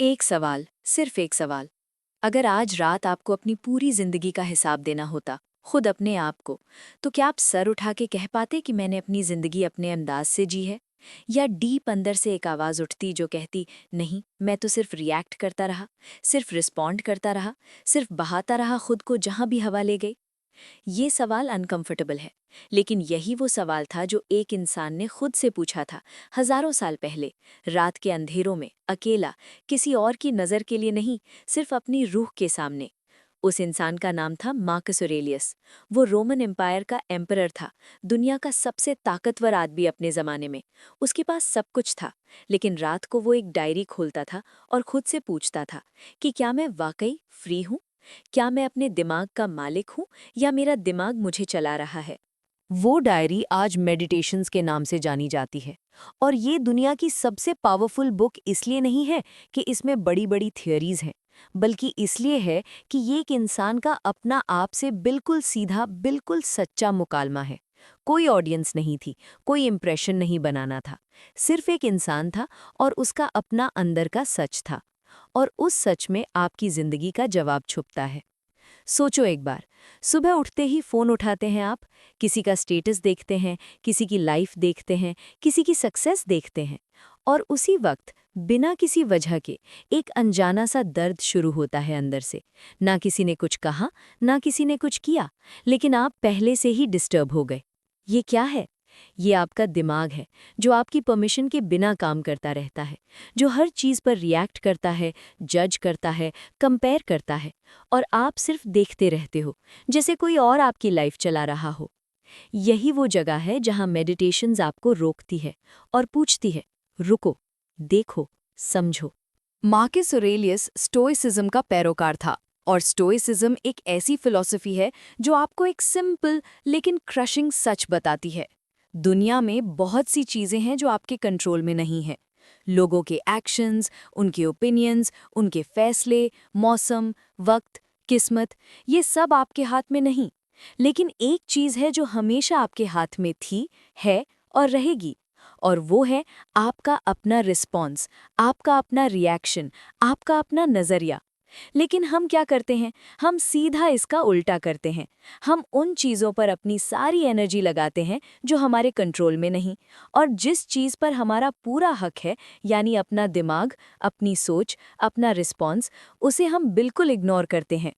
एक सवाल, सिर्फ एक सवाल। अगर आज रात आपको अपनी पूरी जिंदगी का हिसाब देना होता, खुद अपने आप को, तो क्या आप सर उठा के कह पाते कि मैंने अपनी जिंदगी अपने अंदाज से जी है? या डीप अंदर से एक आवाज उठती जो कहती, नहीं, मैं तो सिर्फ रिएक्ट करता रहा, सिर्फ रिस्पॉन्ड करता रहा, सिर्फ बहाता रहा खुद को जहां भी हवा ले गई? ये सवाल अनकंफर्टेबल है, लेकिन यही वो सवाल था जो एक इंसान ने खुद से पूछा था, हजारों साल पहले, रात के अंधेरों में, अकेला, किसी और की नज़र के लिए नहीं, सिर्फ अपनी रूह के सामने। उस इंसान का नाम था मार्कस ऑरेलियस। वो रोमन एम्पायर का एम्परर था, दुनिया का सबसे ताकतवर आदमी अपने ज़माने में। उसके पास सब कुछ था, लेकिन रात को वो एक डायरी खोलता था और खुद से पूछता था कि क्या मैं वाकई फ्री हूँ? क्या मैं अपने दिमाग का मालिक हूँ या मेरा दिमाग मुझे चला रहा है? वो डायरी आज मेडिटेशंस के नाम से जानी जाती है। और ये दुनिया की सबसे पावरफुल बुक इसलिए नहीं है कि इसमें बड़ी बड़ी थियरीज हैं, बल्कि इसलिए है कि ये एक इंसान का अपना आप से बिल्कुल सीधा, बिल्कुल सच्चा मुकालमा है। कोई ऑडियंस नहीं थी, कोई इम्प्रेशन नहीं बनाना था, सिर्फ एक इंसान था और उसका अपना अंदर का सच था। और उस सच में आपकी जिंदगी का जवाब छुपता है। सोचो एक बार, सुबह उठते ही फ़ोन उठाते हैं आप, किसी का स्टेटस देखते हैं, किसी की लाइफ देखते हैं, किसी की सक्सेस देखते हैं, और उसी वक्त बिना किसी वजह के एक अनजाना सा दर्द शुरू होता है अंदर से। ना किसी ने कुछ कहा, ना किसी ने कुछ किया, लेकिन आप पहले से ही डिस्टर्ब हो गए। ये क्या है? ये आपका दिमाग है, जो आपकी परमिशन के बिना काम करता रहता है, जो हर चीज़ पर रिएक्ट करता है, जज करता है, कंपेयर करता है, और आप सिर्फ देखते रहते हो, जैसे कोई और आपकी लाइफ चला रहा हो। यही वो जगह है जहाँ मेडिटेशंस आपको रोकती है और पूछती है, रुको, देखो, समझो। मार्कस ऑरेलियस स्टोइसिज्म का पैरोकार था, और स्टोइसिज्म एक ऐसी फिलॉसफी है जो आपको एक सिंपल लेकिन क्रशिंग सच बताती है। दुनिया में बहुत सी चीज़ें हैं जो आपके कंट्रोल में नहीं हैं। लोगों के एक्शंस, उनके ओपिनियंस, उनके फैसले, मौसम, वक्त, किस्मत, ये सब आपके हाथ में नहीं। लेकिन एक चीज़ है जो हमेशा आपके हाथ में थी, है और रहेगी, और वो है आपका अपना रिस्पॉन्स, आपका अपना रिएक्शन, आपका अपना नज़रिया। लेकिन हम क्या करते हैं? हम सीधा इसका उल्टा करते हैं। हम उन चीज़ों पर अपनी सारी एनर्जी लगाते हैं जो हमारे कंट्रोल में नहीं, और जिस चीज़ पर हमारा पूरा हक है, यानी अपना दिमाग, अपनी सोच, अपना रिस्पॉन्स, उसे हम बिल्कुल इग्नोर करते हैं।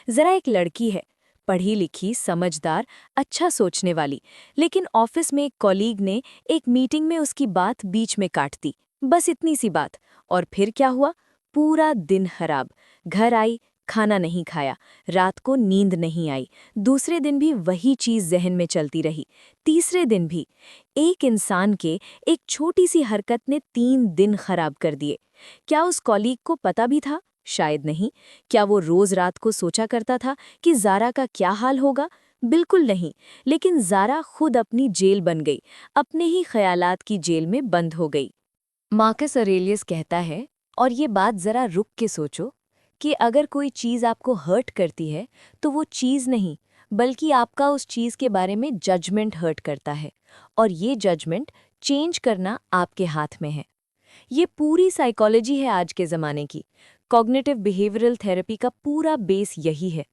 ज़रा एक लड़की है, पढ़ी लिखी, समझदार, अच्छा सोचने वाली, लेकिन ऑफिस में एक कॉलीग ने एक मीटिंग में उसकी बात बीच में काट दी। बस इतनी सी बात। और फिर क्या हुआ? पूरा दिन खराब। घर आई, खाना नहीं खाया, रात को नींद नहीं आई, दूसरे दिन भी वही चीज़ जहन में चलती रही, तीसरे दिन भी। एक इंसान के एक छोटी सी हरकत ने 3 दिन खराब कर दिए। क्या उस कॉलीग को पता भी था? शायद नहीं। क्या वो रोज रात को सोचा करता था कि ज़ारा का क्या हाल होगा? बिल्कुल नहीं। लेकिन ज़ारा खुद अपनी जेल बन गई, अपने ही ख्यालात की जेल में बंद हो गई। मार्कस ऑरेलियस कहता है, और ये बात ज़रा रुक के सोचो, कि अगर कोई चीज़ आपको हर्ट करती है, तो वो चीज़ नहीं, बल्कि आपका उस चीज़ के बारे में जजमेंट हर्ट करता है, और ये जजमेंट चेंज करना आपके हाथ में है। ये पूरी साइकोलॉजी है आज के ज़माने की। कॉग्निटिव बिहेवियरल थेरेपी का पूरा बेस यही है।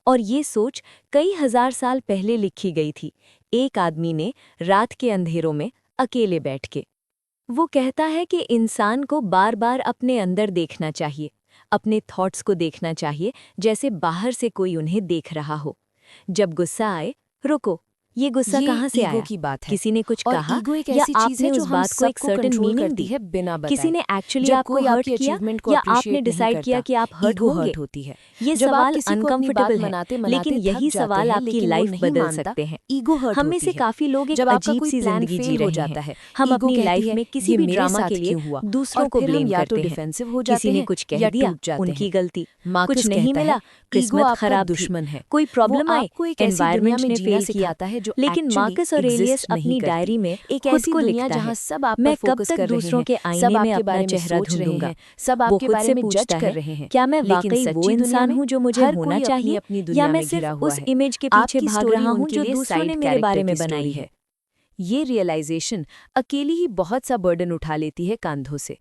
और ये सोच कई हजार साल पहले लिखी गई थी, एक आदमी ने रात के अंधेरों में अकेले बैठ के। वो कहता है कि इंसान को बार बार अपने अंदर देखना चाहिए, अपने थॉट्स को देखना चाहिए, जैसे बाहर से कोई उन्हें देख रहा हो। जब गुस्सा आए, रुको, ये गुस्सा ये कहाँ से ईगो आया? की बात है। किसी ने कुछ और कहा, ईगो एक या ऐसी चीज आपने है जो उस हम बात को एक सबको सर्टेन कंट्रोल मीनिंग करती दी? है बिना किसी बताए। ने एक्चुअली जब आपको कोई हर्ट आपकी किया, अचीवमेंट को या आपने अप्रिशिएट नहीं डिसाइड किया करता, कि आप हर्ट ईगो होंगे? हर्ट होती है। ये जब आप सवाल किसी को अपनी बात अनकंफर्टेबल है, मनाते लेकिन मनाते थक यही जाते सवाल हैं आपकी लेकिन वो लाइफ नहीं बदल मानता, सकते हैं। ईगो हर्ट हम में होती से है। काफ़ी लोग एक जब आपका अजीब कोई सी प्लान जिंदगी जी फेल हो रहे हैं। जाता है, हम ईगो अपनी कहती लाइफ है में किसी ये भी मेरे ड्रामा के साथ लिए क्यों हुआ, दूसरों और को फिर हम ब्लेम या तो करते हैं। डिफेंसिव हो किसी जाते ने हैं कुछ कह या दिया, टूट जाते उनकी हैं। गलती, कुछ मार्कस नहीं कहता मिला, है ईगो किस्मत आपका खराब थी, दुश्मन है। कोई वो प्रॉब्लम आए, आपको एक ऐसी दुनिया एनवायरनमेंट में ने जीना फेल किया। सिखाता है जो लेकिन एक्चुअली मार्कस ऑरेलियस एग्जिस्ट नहीं अपनी करती। डायरी में एक खुद ऐसी को दुनिया लिखता जहाँ है, सब आप पर मैं कब फोकस तक कर रहे दूसरों हैं, के सब आईने में आपके अपना बारे में चेहरा सोच रहे ढूंढूंगा? हैं, सब वो आपके खुद बारे से में जज पूछता कर है, रहे हैं। क्या मैं लेकिन वाकई वो सच्ची दुनिया इंसान में हूँ जो मुझे हर होना कोई अपनी चाहिए, अपनी या दुनिया मैं में घिरा सिर्फ हुआ उस है। इमेज के पीछे आपकी भाग स्टोरी रहा हूँ उनके जो लिए दूसरों ने साइड मेरे बारे कैरेक्टर में की बनाई स्टोरी है? है। ये रियलाइजेशन अकेली ही बहुत सा बर्डन उठा लेती है कंधों से।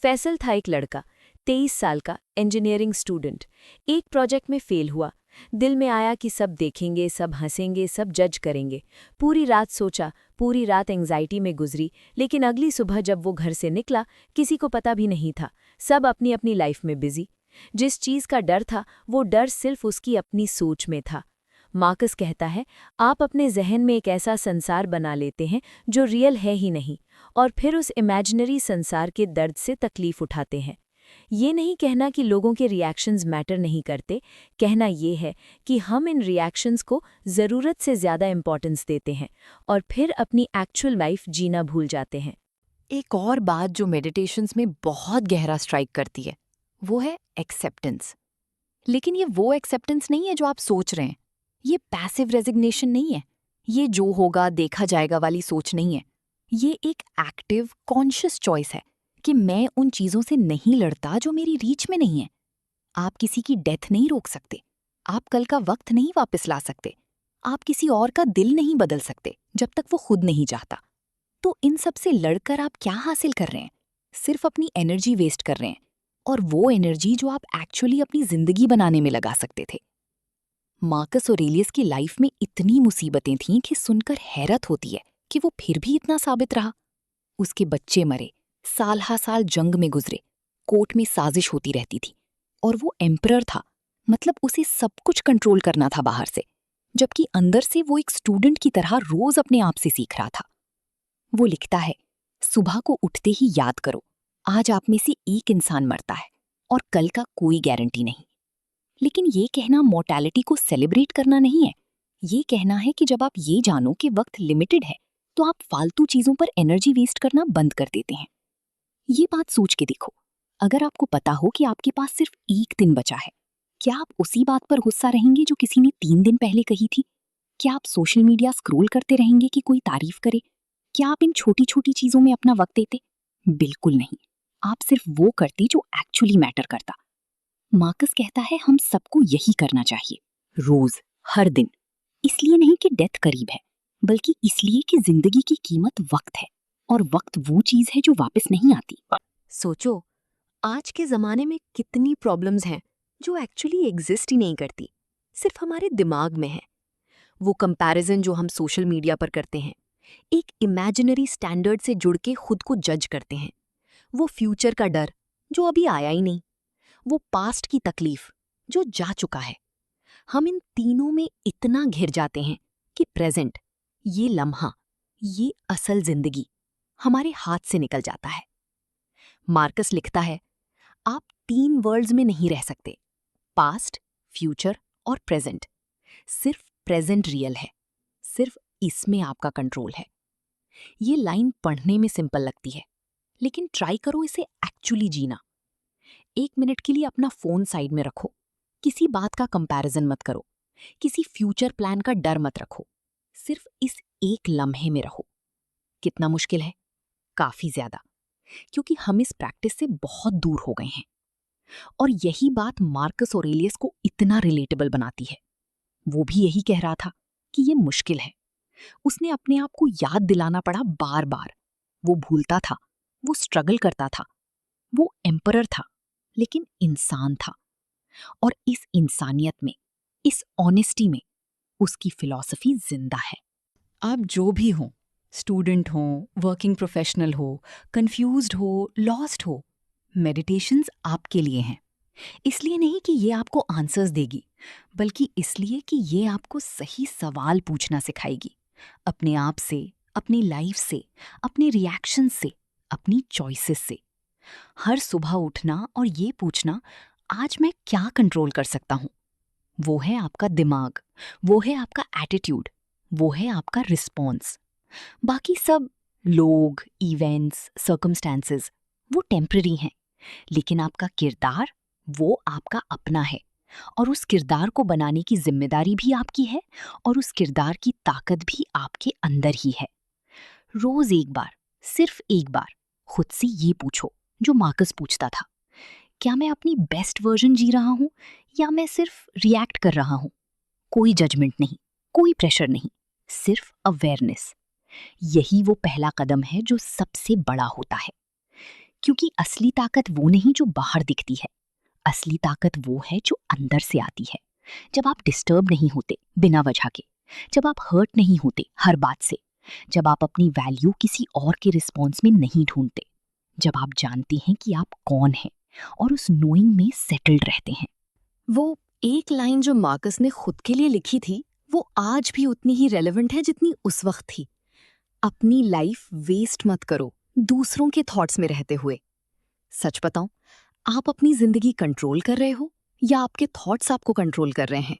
फैसल था एक लड़का, 23 साल का इंजीनियरिंग स्टूडेंट एक प्रोजेक्ट में फेल हुआ। दिल में आया कि सब देखेंगे, सब हंसेंगे, सब जज करेंगे। पूरी रात सोचा, पूरी रात एंग्जाइटी में गुजरी, लेकिन अगली सुबह जब वो घर से निकला, किसी को पता भी नहीं था। सब अपनी अपनी लाइफ में बिजी। जिस चीज़ का डर था, वो डर सिर्फ उसकी अपनी सोच में था। मार्कस कहता है, आप अपने जहन में एक ऐसा संसार बना लेते हैं जो रियल है ही नहीं, और फिर उस इमेजिनरी संसार के दर्द से तकलीफ उठाते हैं। ये नहीं कहना कि लोगों के रिएक्शंस मैटर नहीं करते, कहना ये है कि हम इन रिएक्शंस को ज़रूरत से ज़्यादा इम्पोर्टेंस देते हैं और फिर अपनी एक्चुअल लाइफ जीना भूल जाते हैं। एक और बात जो मेडिटेशंस में बहुत गहरा स्ट्राइक करती है, वो है एक्सेप्टेंस। लेकिन ये वो एक्सेप्टेंस नहीं है जो आप सोच रहे हैं। ये पैसिव रेजिग्नेशन नहीं है। ये जो होगा देखा जाएगा वाली सोच नहीं है। ये एक एक्टिव कॉन्शियस चॉइस है कि मैं उन चीज़ों से नहीं लड़ता जो मेरी रीच में नहीं है। आप किसी की डेथ नहीं रोक सकते। आप कल का वक्त नहीं वापस ला सकते। आप किसी और का दिल नहीं बदल सकते जब तक वो खुद नहीं चाहता। तो इन सब से लड़कर आप क्या हासिल कर रहे हैं? सिर्फ अपनी एनर्जी वेस्ट कर रहे हैं, और वो एनर्जी जो आप एक्चुअली अपनी जिंदगी बनाने में लगा सकते थे। मार्कस ऑरेलियस की लाइफ में इतनी मुसीबतें थीं कि सुनकर हैरत होती है कि वो फिर भी इतना साबित रहा। उसके बच्चे मरे, साल हा साल जंग में गुजरे, कोर्ट में साजिश होती रहती थी, और वो एम्परर था, मतलब उसे सब कुछ कंट्रोल करना था बाहर से, जबकि अंदर से वो एक स्टूडेंट की तरह रोज अपने आप से सीख रहा था। वो लिखता है, सुबह को उठते ही याद करो, आज आप में से एक इंसान मरता है और कल का कोई गारंटी नहीं। लेकिन ये कहना मॉर्टैलिटी को सेलिब्रेट करना नहीं है। ये कहना है कि जब आप ये जानो कि वक्त लिमिटेड है, तो आप फालतू चीजों पर एनर्जी वेस्ट करना बंद कर देते हैं। ये बात सोच के देखो, अगर आपको पता हो कि आपके पास सिर्फ एक दिन बचा है, क्या आप उसी बात पर गुस्सा रहेंगे जो किसी ने 3 दिन पहले कही थी? क्या आप सोशल मीडिया स्क्रॉल करते रहेंगे कि कोई तारीफ करे? क्या आप इन छोटी छोटी चीजों में अपना वक्त देते? बिल्कुल नहीं। आप सिर्फ वो करते जो एक्चुअली मैटर करता। मार्कस कहता है, हम सबको यही करना चाहिए, रोज, हर दिन। इसलिए नहीं कि डेथ करीब है, बल्कि इसलिए कि जिंदगी की कीमत वक्त है, और वक्त वो चीज है जो वापस नहीं आती। सोचो, आज के ज़माने में कितनी प्रॉब्लम्स हैं जो एक्चुअली एग्जिस्ट ही नहीं करती, सिर्फ हमारे दिमाग में है। वो कंपैरिजन जो हम सोशल मीडिया पर करते हैं, एक इमेजिनरी स्टैंडर्ड से जुड़ के खुद को जज करते हैं। वो फ्यूचर का डर जो अभी आया ही नहीं, वो पास्ट की तकलीफ जो जा चुका है। हम इन तीनों में इतना घिर जाते हैं कि प्रेजेंट, ये लम्हा, ये असल जिंदगी हमारे हाथ से निकल जाता है। मार्कस लिखता है, आप 3 वर्ल्ड्स में नहीं रह सकते, पास्ट, फ्यूचर और प्रेजेंट। सिर्फ प्रेजेंट रियल है, सिर्फ इसमें आपका कंट्रोल है। ये लाइन पढ़ने में सिंपल लगती है, लेकिन ट्राई करो इसे एक्चुअली जीना। 1 मिनट के लिए अपना फोन साइड में रखो, किसी बात का कंपैरिजन मत करो, किसी फ्यूचर प्लान का डर मत रखो, सिर्फ इस एक लम्हे में रहो। कितना मुश्किल है? काफी ज्यादा, क्योंकि हम इस प्रैक्टिस से बहुत दूर हो गए हैं। और यही बात मार्कस ऑरेलियस को इतना रिलेटेबल बनाती है। वो भी यही कह रहा था कि ये मुश्किल है। उसने अपने आप को याद दिलाना पड़ा बार बार। वो भूलता था, वो स्ट्रगल करता था, वो एम्परर था, लेकिन इंसान था। और इस इंसानियत में, इस ऑनेस्टी में उसकी फिलॉसफी जिंदा है। आप जो भी हों, स्टूडेंट हो, वर्किंग प्रोफेशनल हो, कंफ्यूज्ड हो, लॉस्ट हो, मेडिटेशंस आपके लिए हैं। इसलिए नहीं कि ये आपको आंसर्स देगी, बल्कि इसलिए कि ये आपको सही सवाल पूछना सिखाएगी, अपने आप से, अपनी लाइफ से, अपने रिएक्शन से, अपनी चॉइसेस से। हर सुबह उठना और ये पूछना, आज मैं क्या कंट्रोल कर सकता हूँ? वो है आपका दिमाग, वो है आपका एटीट्यूड, वो है आपका रिस्पॉन्स। बाकी सब, लोग, इवेंट्स, सर्कमस्टेंसेस, वो टेम्पररी हैं, लेकिन आपका किरदार, वो आपका अपना है, और उस किरदार को बनाने की जिम्मेदारी भी आपकी है, और उस किरदार की ताकत भी आपके अंदर ही है। रोज एक बार, सिर्फ एक बार खुद से ये पूछो जो मार्कस पूछता था, क्या मैं अपनी बेस्ट वर्जन जी रहा हूँ या मैं सिर्फ रिएक्ट कर रहा हूँ? कोई जजमेंट नहीं, कोई प्रेशर नहीं, सिर्फ अवेयरनेस। यही वो पहला कदम है जो सबसे बड़ा होता है, क्योंकि असली ताकत वो नहीं जो बाहर दिखती है, असली ताकत वो है जो अंदर से आती है। जब आप डिस्टर्ब नहीं होते बिना वजह के, जब आप हर्ट नहीं होते हर बात से, जब आप अपनी वैल्यू किसी और के रिस्पॉन्स में नहीं ढूंढते, जब आप जानते हैं कि आप कौन हैं और उस नोइंग में सेटल्ड रहते हैं। वो एक लाइन जो मार्कस ने खुद के लिए लिखी थी, वो आज भी उतनी ही रेलेवेंट है जितनी उस वक्त थी। अपनी लाइफ वेस्ट मत करो दूसरों के थॉट्स में रहते हुए। सच बताऊं, आप अपनी जिंदगी कंट्रोल कर रहे हो या आपके थॉट्स आपको कंट्रोल कर रहे हैं?